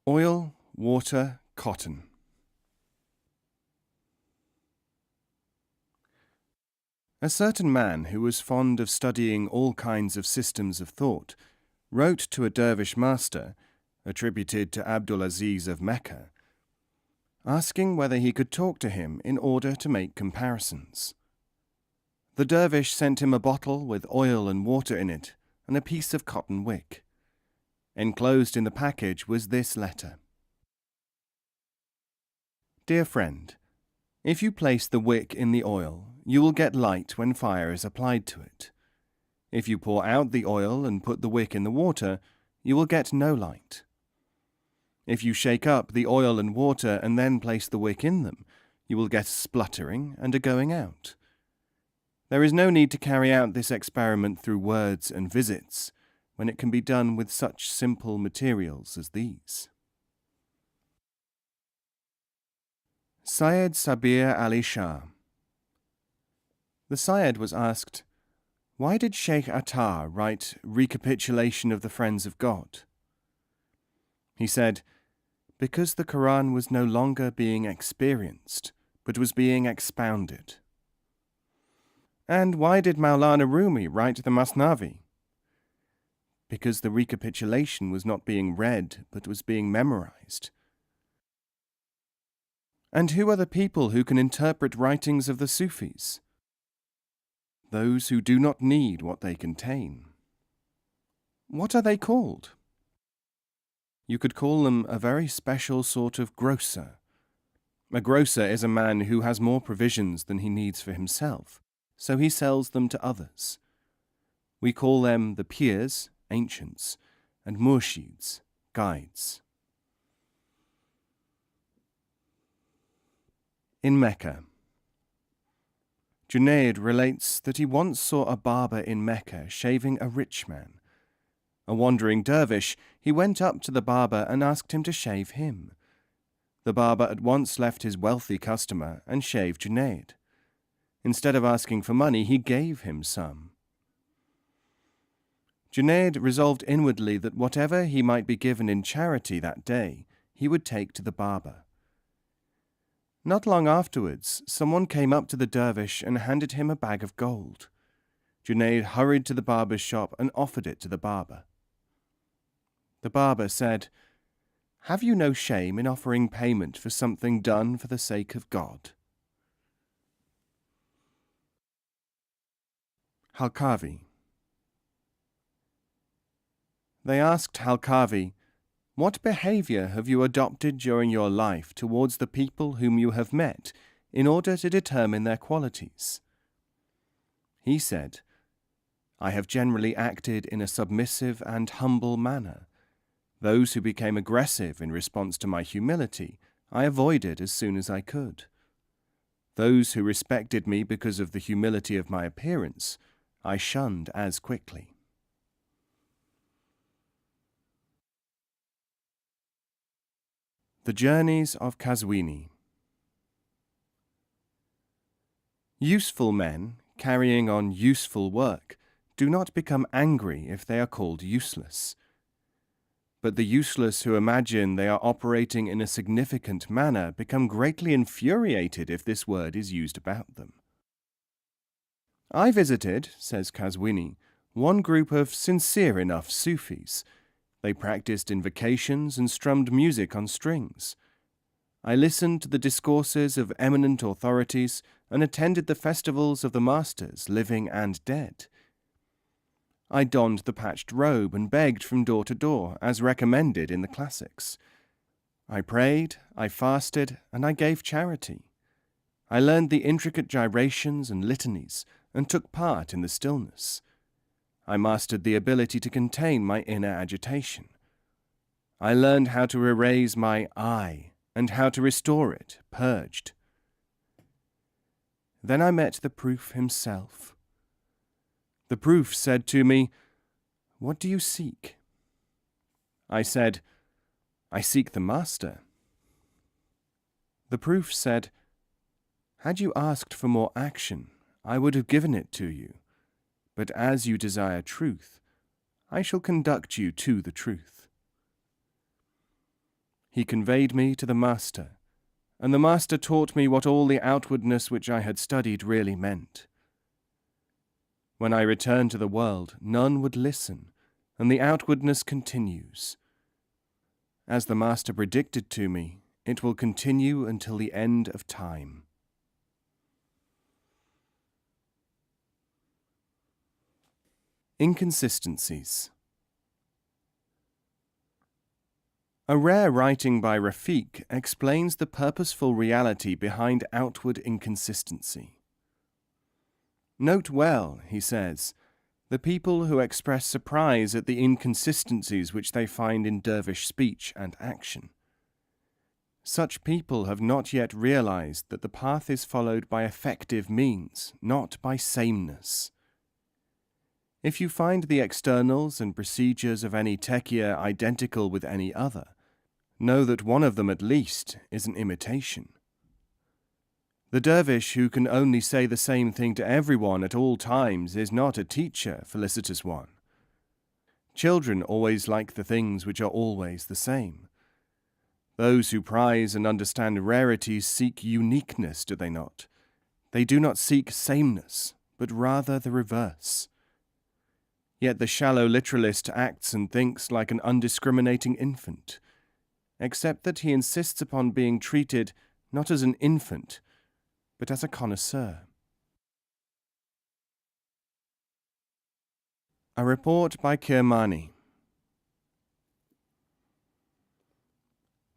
Oil, water, cotton. A certain man who was fond of studying all kinds of systems of thought wrote to a dervish master, attributed to Abdulaziz of Mecca, asking whether he could talk to him in order to make comparisons. The dervish sent him a bottle with oil and water in it and a piece of cotton wick. Enclosed in the package was this letter. Dear friend, if you place the wick in the oil, you will get light when fire is applied to it. If you pour out the oil and put the wick in the water, you will get no light. If you shake up the oil and water and then place the wick in them, you will get a spluttering and a going out. There is no need to carry out this experiment through words and visits, when it can be done with such simple materials as these. Syed Sabir Ali-Shah. The Syed was asked, why did Sheikh Attar write Recapitulation of the Friends of God? He said, because the Quran was no longer being experienced, but was being expounded. And why did Maulana Rumi write the Masnavi? Because the recapitulation was not being read, but was being memorized. And who are the people who can interpret writings of the Sufis? Those who do not need what they contain. What are they called? You could call them a very special sort of grocer. A grocer is a man who has more provisions than he needs for himself, so he sells them to others. We call them the pirs, ancients, and murshids, guides. In Mecca. Junaid relates that he once saw a barber in Mecca shaving a rich man. A wandering dervish, he went up to the barber and asked him to shave him. The barber at once left his wealthy customer and shaved Junaid. Instead of asking for money, he gave him some. Junaid resolved inwardly that whatever he might be given in charity that day, he would take to the barber. Not long afterwards, someone came up to the dervish and handed him a bag of gold. Junaid hurried to the barber's shop and offered it to the barber. The barber said, "Have you no shame in offering payment for something done for the sake of God?" Halqavi. They asked Halqavi, "What behavior have you adopted during your life towards the people whom you have met in order to determine their qualities?" He said, "I have generally acted in a submissive and humble manner. Those who became aggressive in response to my humility, I avoided as soon as I could. Those who respected me because of the humility of my appearance, I shunned as quickly." The Journeys of Kazwini. Useful men, carrying on useful work, do not become angry if they are called useless. But the useless who imagine they are operating in a significant manner become greatly infuriated if this word is used about them. I visited, says Kazwini, one group of sincere enough Sufis. They practiced invocations and strummed music on strings. I listened to the discourses of eminent authorities and attended the festivals of the masters, living and dead. I donned the patched robe and begged from door to door, as recommended in the classics. I prayed, I fasted, and I gave charity. I learned the intricate gyrations and litanies, and took part in the stillness. I mastered the ability to contain my inner agitation. I learned how to erase my I, and how to restore it, purged. Then I met the proof himself. The proof said to me, "What do you seek?" I said, "I seek the master." The proof said, "Had you asked for more action, I would have given it to you. But as you desire truth, I shall conduct you to the truth." he conveyed me to the master, and the master taught me what all the outwardness which I had studied really meant. When I return to the world, none would listen, and the outwardness continues. As the master predicted to me, it will continue until the end of time. Inconsistencies. A rare writing by Rafiq explains the purposeful reality behind outward inconsistency. Note well, he says, the people who express surprise at the inconsistencies which they find in dervish speech and action. Such people have not yet realized that the path is followed by effective means, not by sameness. If you find the externals and procedures of any tekia identical with any other, know that one of them at least is an imitation. The dervish who can only say the same thing to everyone at all times is not a teacher, felicitous one. Children always like the things which are always the same. Those who prize and understand rarities seek uniqueness, do they not? They do not seek sameness, but rather the reverse. Yet the shallow literalist acts and thinks like an undiscriminating infant, except that he insists upon being treated not as an infant, but as a connoisseur. A report by Kirmani.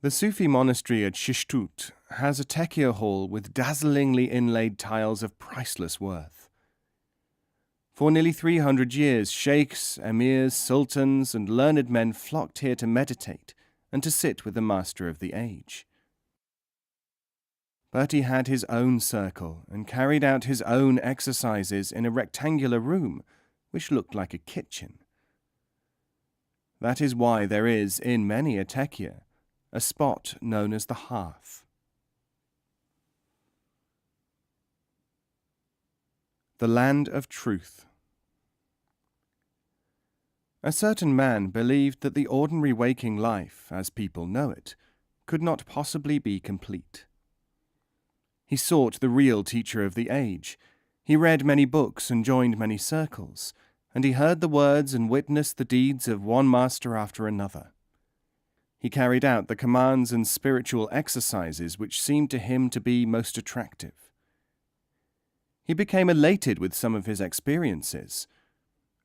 The Sufi monastery at Shishtut has a tekia hall with dazzlingly inlaid tiles of priceless worth. For nearly 300 years, sheikhs, emirs, sultans, and learned men flocked here to meditate and to sit with the master of the age. But he had his own circle and carried out his own exercises in a rectangular room which looked like a kitchen. That is why there is, in many a tekia, a spot known as the hearth. The Land of Truth. A certain man believed that the ordinary waking life, as people know it, could not possibly be complete. He sought the real teacher of the age. He read many books and joined many circles, and he heard the words and witnessed the deeds of one master after another. He carried out the commands and spiritual exercises which seemed to him to be most attractive. He became elated with some of his experiences.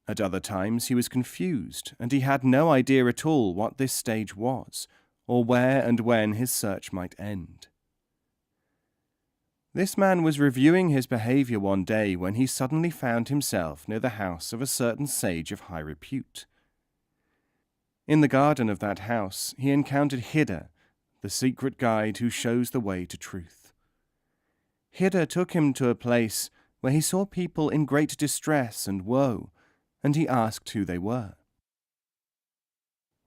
At other times he was confused, and he had no idea at all what this stage was, or where and when his search might end. This man was reviewing his behavior one day when he suddenly found himself near the house of a certain sage of high repute. In the garden of that house he encountered Hida, the secret guide who shows the way to truth. Hida took him to a place where he saw people in great distress and woe, and he asked who they were.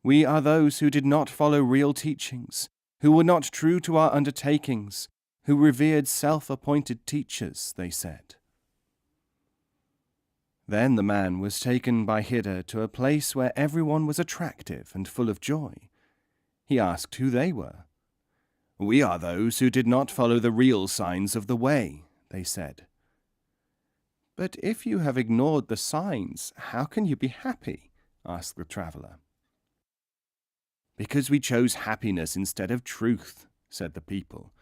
"We are those who did not follow real teachings, who were not true to our undertakings, who revered self-appointed teachers," they said. Then the man was taken by Hida to a place where everyone was attractive and full of joy. He asked who they were. "We are those who did not follow the real signs of the way," they said. "But if you have ignored the signs, how can you be happy?" asked the traveller. "Because we chose happiness instead of truth," said the people,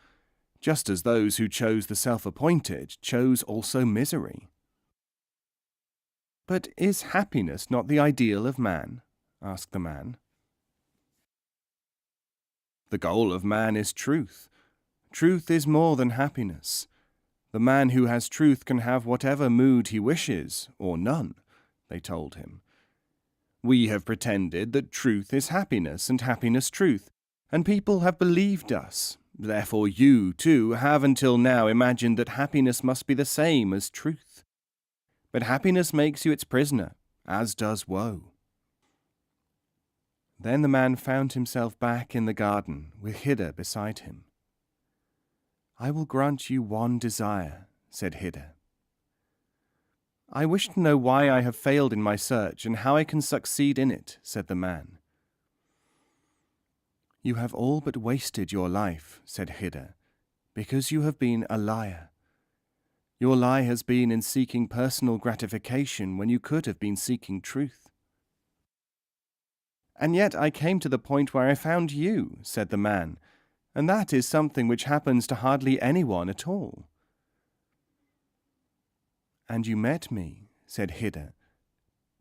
just as those who chose the self-appointed chose also misery. "But is happiness not the ideal of man?" asked the man. "The goal of man is truth. Truth is more than happiness. The man who has truth can have whatever mood he wishes, or none," they told him. "We have pretended that truth is happiness and happiness truth, and people have believed us. Therefore you, too, have until now imagined that happiness must be the same as truth. But happiness makes you its prisoner, as does woe." Then the man found himself back in the garden with Hida beside him. "I will grant you one desire," said Hida. "I wish to know why I have failed in my search and how I can succeed in it," said the man. You have all but wasted your life, said Hida, because you have been a liar. Your lie has been in seeking personal gratification when you could have been seeking truth. And yet I came to the point where I found you, said the man, and that is something which happens to hardly anyone at all. And you met me, said Hida,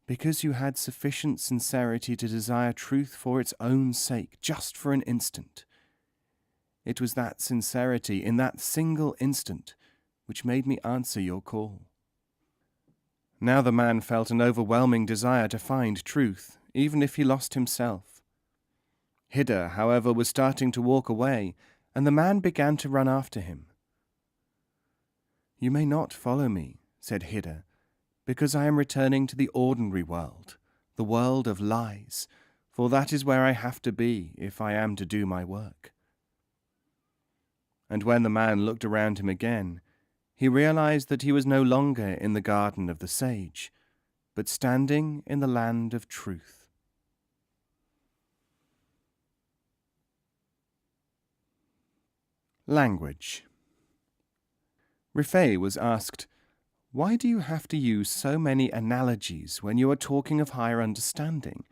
because you had sufficient sincerity to desire truth for its own sake, just for an instant. It was that sincerity in that single instant which made me answer your call. Now the man felt an overwhelming desire to find truth, even if he lost himself. Hida, however, was starting to walk away, and the man began to run after him. You may not follow me, said Hida, because I am returning to the ordinary world, the world of lies, for that is where I have to be if I am to do my work. And when the man looked around him again, he realized that he was no longer in the garden of the sage, but standing in the land of truth. Language. Rifai was asked, "Why do you have to use so many analogies when you are talking of higher understanding?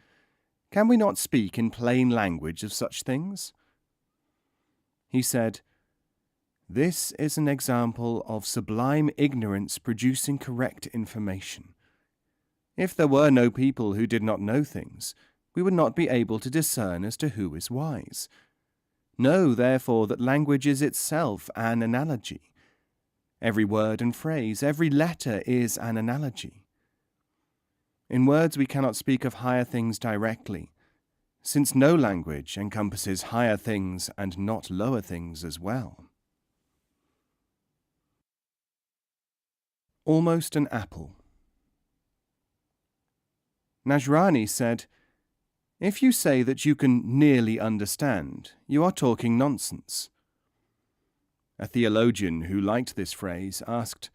Can we not speak in plain language of such things?" He said, "This is an example of sublime ignorance producing correct information. If there were no people who did not know things, we would not be able to discern as to who is wise. Know, therefore, that language is itself an analogy. Every word and phrase, every letter is an analogy. In words we cannot speak of higher things directly, since no language encompasses higher things and not lower things as well." Almost an apple. Najrani said, "If you say that you can nearly understand, you are talking nonsense." A theologian who liked this phrase asked,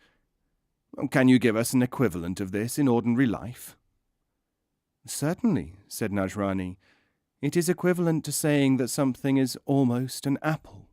"Can you give us an equivalent of this in ordinary life?" "Certainly," said Najrani. "It is equivalent to saying that something is almost an apple."